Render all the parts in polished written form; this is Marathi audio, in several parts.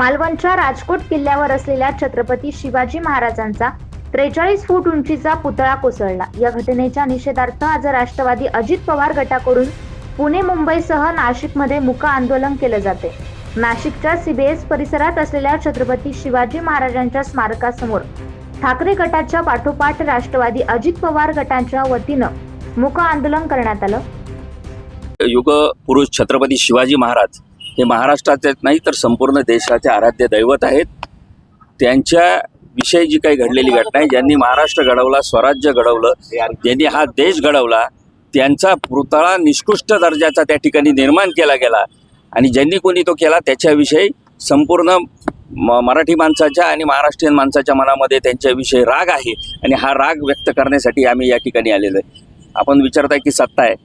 मालवणच्या राजकोट किल्ल्यावर असलेल्या छत्रपती शिवाजी महाराजांचा 43 फूट उंचीचा पुतळा कोसळला। या घटनेच्या निषेधार्थ आज राष्ट्रवादी अजित पवार गटाकडून पुणे, मुंबईसह नाशिकमध्ये मूक आंदोलन केले जाते। नाशिकच्या सीबीएस परिसरात असलेल्या छत्रपती शिवाजी महाराजांच्या स्मारकासमोर ठाकरे गटाच्या पाठोपाठ राष्ट्रवादी अजित पवार गटाच्या वतीनं मूक आंदोलन करण्यात आलं। युग पुरुष छत्रपती शिवाजी महाराज हे महाराष्ट्राचे नाही तर संपूर्ण देशाचे आराध्य दैवत आहेत। त्यांच्या विषयी जी काही घडलेली घटना आहे, ज्यांनी महाराष्ट्र घडवला, स्वराज्य घडवलं, ज्यांनी हा देश घडवला, त्यांचा पुतळा निकृष्ट दर्जाचा त्या ठिकाणी निर्माण केला गेला आणि ज्यांनी कोणी तो केला त्याच्याविषयी संपूर्ण मराठी माणसाच्या आणि महाराष्ट्रीयन माणसाच्या मनामध्ये त्यांच्याविषयी राग आहे आणि हा राग व्यक्त करण्यासाठी आम्ही या ठिकाणी आलेलो आहे। आपण विचारताय की सत्ता आहे,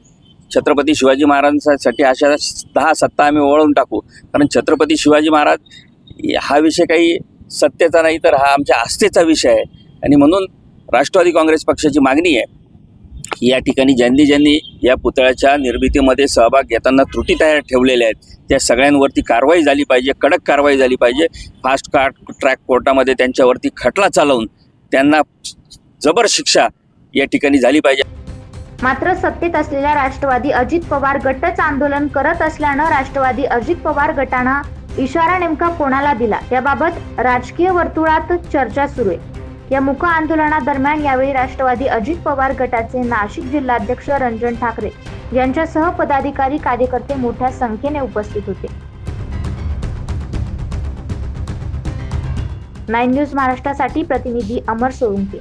छत्रपती शिवाजी महाराजांसाठी अशा 10 सत्ता आम्ही वळवून टाकू, कारण छत्रपती शिवाजी महाराज हा विषय काही सत्तेचा नाही तर हा आमच्या आस्थेचा विषय आहे। आणि म्हणून राष्ट्रवादी काँग्रेस पक्षाची मागणी आहे की या ठिकाणी ज्यांनी या पुतळ्याच्या निर्मितीमध्ये सहभाग घेताना त्रुटी तयार ठेवलेल्या आहेत त्या सगळ्यांवरती कारवाई झाली पाहिजे, कडक कारवाई झाली पाहिजे। फास्ट ट्रॅक कोर्टामध्ये त्यांच्यावरती खटला चालवून त्यांना जबर शिक्षा या ठिकाणी झाली पाहिजे। मात्र सत्तेत असलेल्या राष्ट्रवादी अजित पवार गटच आंदोलन करत असल्यानं राष्ट्रवादी अजित पवार गटानं इशारा नेमका कोणाला दिला त्याबाबत राजकीय वर्तुळात चर्चा सुरू आहे। या मूक आंदोलनादरम्यान यावेळी राष्ट्रवादी अजित पवार गटाचे नाशिक जिल्हाध्यक्ष रंजन ठाकरे यांच्यासह पदाधिकारी, कार्यकर्ते मोठ्या संख्येने उपस्थित होते। 9 न्यूज महाराष्ट्रासाठी प्रतिनिधी अमर सोळुंके।